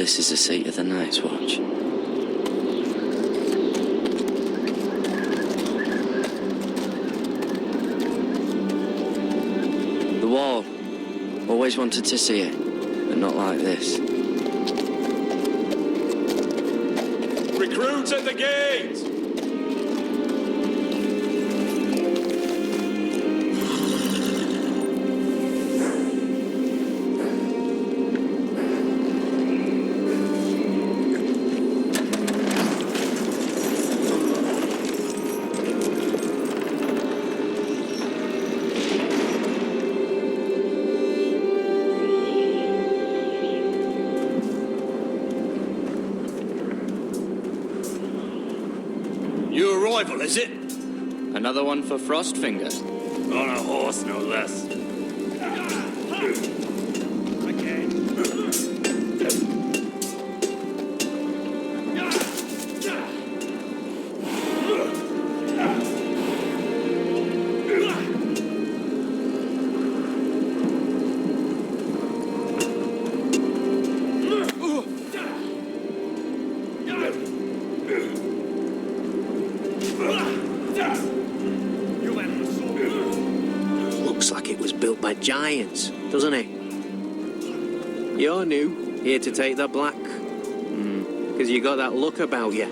this is the seat of the Night's Watch. The wall. Always wanted to see it, but not like this. Recruits at the gate! New arrival, is it? Another one for Frostfinger. On a horse, no less. Looks like it was built by giants, doesn't it? You're new, here to take the black. Because you got that look about you.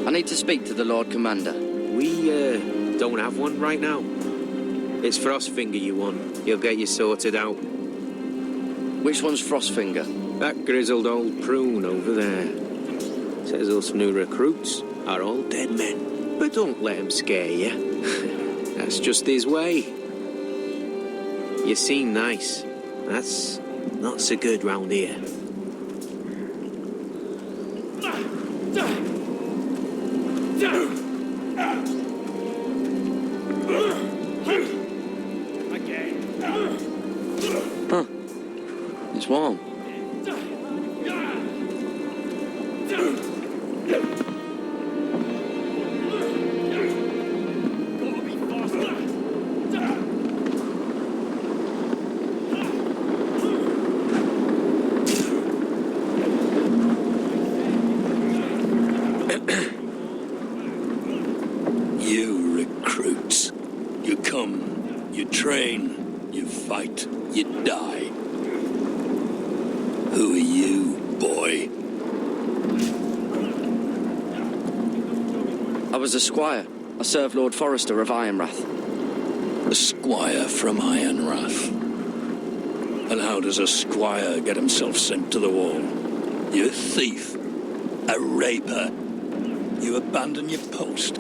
I need to speak to the Lord Commander. We, don't have one right now. It's Frostfinger you want. He'll get you sorted out. Which one's Frostfinger? That grizzled old prune over there. Says us new recruits are all dead men. But don't let him scare you. That's just his way. You seem nice. That's not so good round here. Huh. It's warm. You recruits. You come, you train, you fight, you die. Who are you, boy? I was a squire. I served Lord Forrester of Ironrath. A squire from Ironrath. And how does a squire get himself sent to the wall? You a thief? A raper? You abandon your post?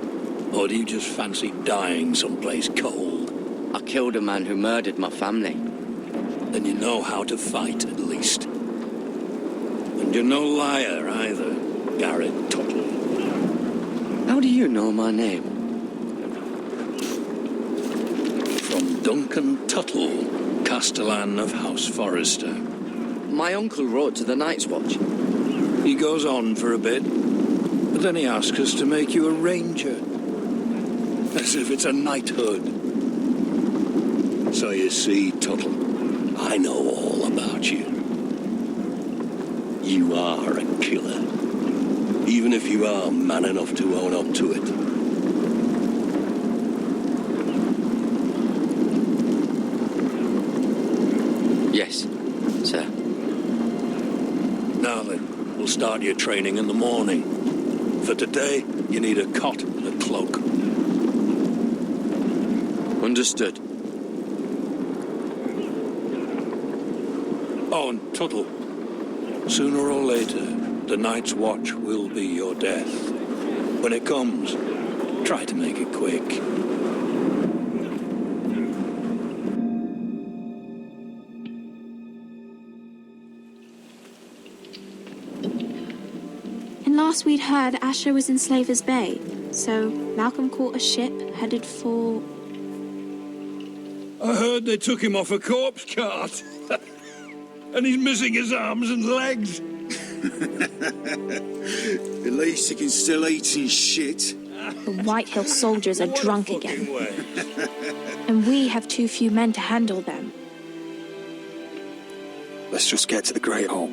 Or do you just fancy dying someplace cold? I killed a man who murdered my family. Then you know how to fight, at least. And you're no liar, either, Gared Tuttle. How do you know my name? From Duncan Tuttle, Castellan of House Forrester. My uncle wrote to the Night's Watch. He goes on for a bit, but then he asks us to make you a ranger. As if it's a knighthood. So you see, Tuttle, I know all about you. You are a killer. Even if you are man enough to own up to it. Yes, sir. Now then, we'll start your training in the morning. For today, you need a cot and a cloak. Understood. Oh, and Tuttle, sooner or later, the Night's Watch will be your death. When it comes, try to make it quick. And last we'd heard, Asher was in Slaver's Bay, so Malcolm caught a ship headed for... I heard they took him off a corpse cart. And he's missing his arms and legs. At least he can still eat and shit. The White Hill soldiers are drunk again. Way. And we have too few men to handle them. Let's just get to the Great Hall.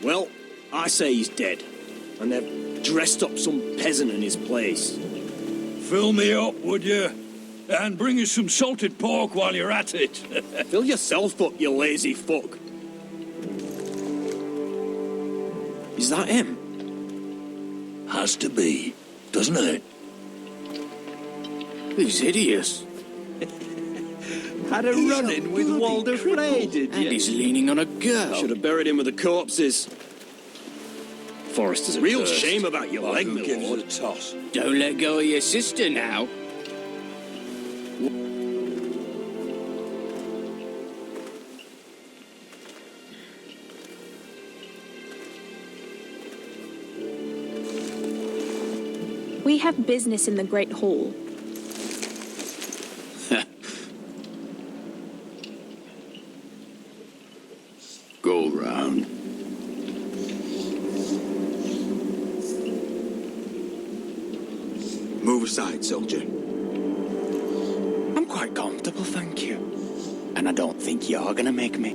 Well, I say he's dead. And they've dressed up some peasant in his place. Fill me up, would you? And bring us some salted pork while you're at it. Fill yourself up, you lazy fuck. Is that him? Has to be, doesn't it? He's hideous. Had a run-in with Walder Frey, did And you? he's leaning on a girl. Should have buried him with the corpses. Forrester's a real cursed. shame about your leg, Who my gives lord. it a toss? Don't let go of your sister now. We have business in the Great Hall. Go round. Move aside, soldier. I'm quite comfortable, thank you. And I don't think you're gonna make me.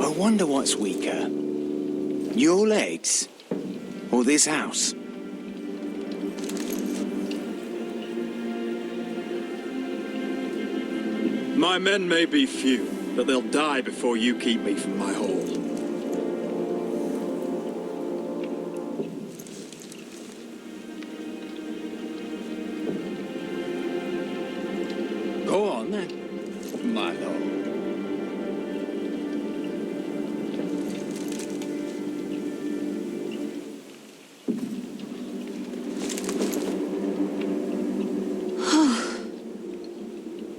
I wonder what's weaker. Your legs? Or this house? My men may be few, but they'll die before you keep me from my hall. Go on, then. My lord.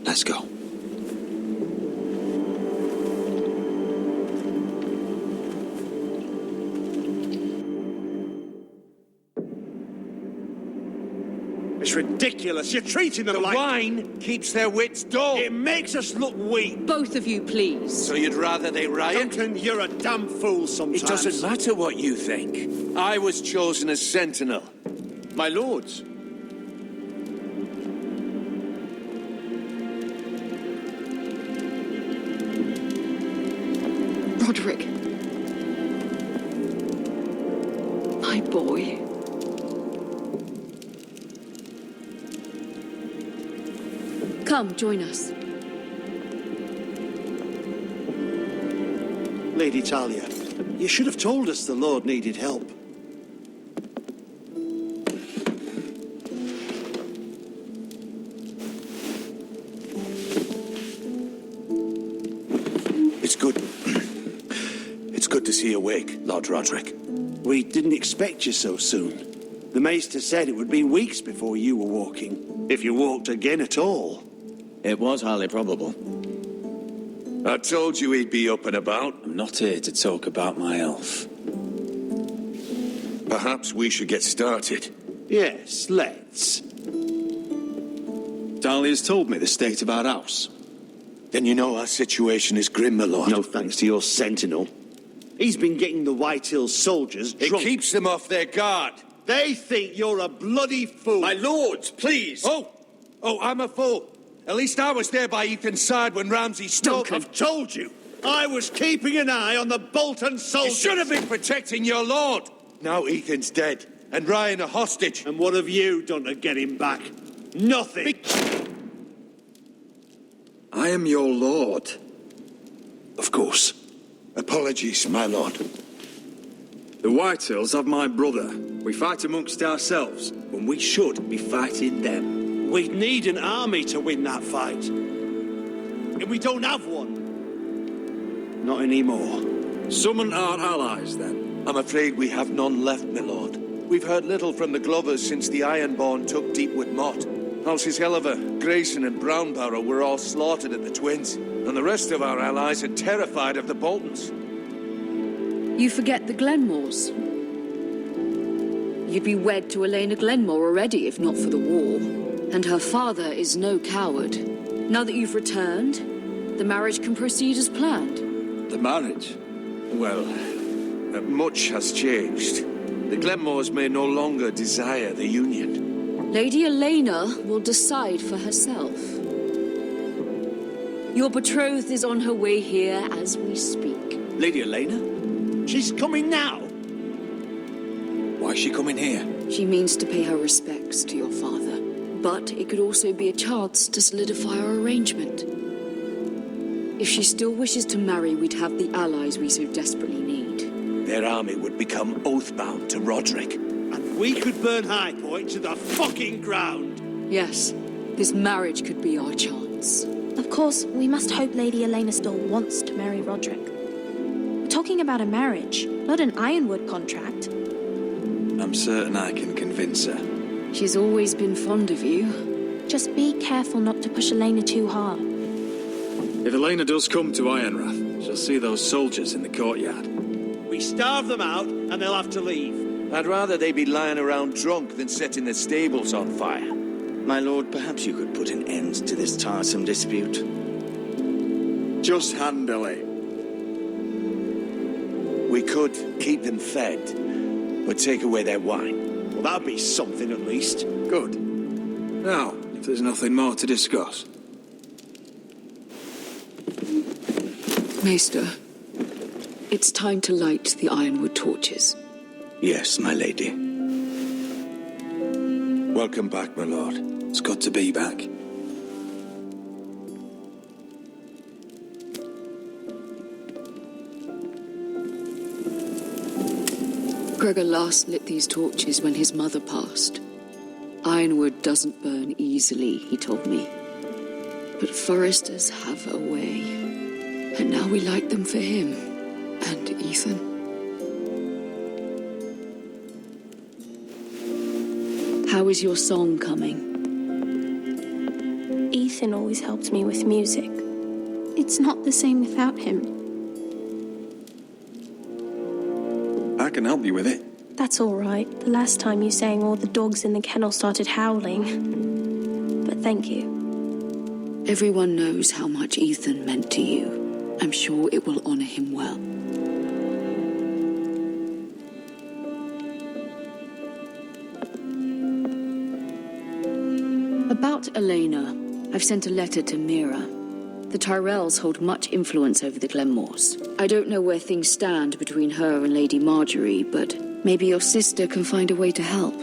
Let's go. It's ridiculous. You're treating them like... Wine keeps their wits dull. It makes us look weak. Both of you, please. So you'd rather they riot? Duncan, you're a damn fool sometimes. It doesn't matter what you think. I was chosen as sentinel. My lords. Rodrick. My boy. Come, join us. Lady Talia, you should have told us the Lord needed help. It's good. It's good to see you awake, Lord Rodrick. We didn't expect you so soon. The Maester said it would be weeks before you were walking, if you walked again at all. It was highly probable. I told you he'd be up and about. I'm not here to talk about my elf. Perhaps we should get started. Yes, let's. Dahlia's told me the state of our house. Then you know our situation is grim, my lord. No thanks to your sentinel. He's been getting the White Hills soldiers It drunk. keeps them off their guard. They think you're a bloody fool. My lords, please. Oh, I'm a fool. At least I was there by Ethan's side when Ramsay stopped. I've told you. I was keeping an eye on the Bolton You soldiers. should have been protecting your lord. Now Ethan's dead, and Ryan a hostage. And what have you done to get him back? Nothing. I am your lord. Of course. Apologies, my lord. The Whitehills have my brother. We fight amongst ourselves when we should be fighting them. We'd need an army to win that fight. And we don't have one. Not anymore. Summon our allies, then. I'm afraid we have none left, my lord. We've heard little from the Glovers since the Ironborn took Deepwood Mott. Houses Helliver, Grayson and Brownbarrow were all slaughtered at the Twins, and the rest of our allies are terrified of the Boltons. You forget the Glenmores. You'd be wed to Elena Glenmore already if not for the war. And her father is no coward. Now that you've returned, the marriage can proceed as planned. The marriage? Well, much has changed. The Glenmores may no longer desire the union. Lady Elena will decide for herself. Your betrothed is on her way here as we speak. Lady Elena? She's coming now? Why's she coming here? She means to pay her respects to your father. But it could also be a chance to solidify our arrangement. If she still wishes to marry, we'd have the allies we so desperately need. Their army would become oath-bound to Rodrick. And we could burn High Point to the fucking ground. Yes, this marriage could be our chance. Of course, we must hope Lady Elena still wants to marry Rodrick. We're talking about a marriage, not an Ironwood contract. I'm certain I can convince her. She's always been fond of you. Just be careful not to push Elena too hard. If Elena does come to Ironrath, she'll see those soldiers in the courtyard. We starve them out, and they'll have to leave. I'd rather they be lying around drunk than setting the stables on fire. My lord, perhaps you could put an end to this tiresome dispute. Just handle it. We could keep them fed, but take away their wine. Well, that'd be something at least. Good. Now, if there's nothing more to discuss. Maester, it's time to light the Ironwood torches. Yes, my lady. Welcome back, my lord. It's good to be back. Gregor last lit these torches when his mother passed. Ironwood doesn't burn easily, he told me. But foresters have a way. And now we light them for him and Ethan. How is your song coming? Ethan always helped me with music. It's not the same without him. I can help you with it. That's all right. The last time you sang, all the dogs in the kennel started howling. But thank you. Everyone knows how much Ethan meant to you. I'm sure it will honor him well. About Elena, I've sent a letter to Mira. The Tyrells hold much influence over the Glenmores. I don't know where things stand between her and Lady Marjorie, but maybe your sister can find a way to help.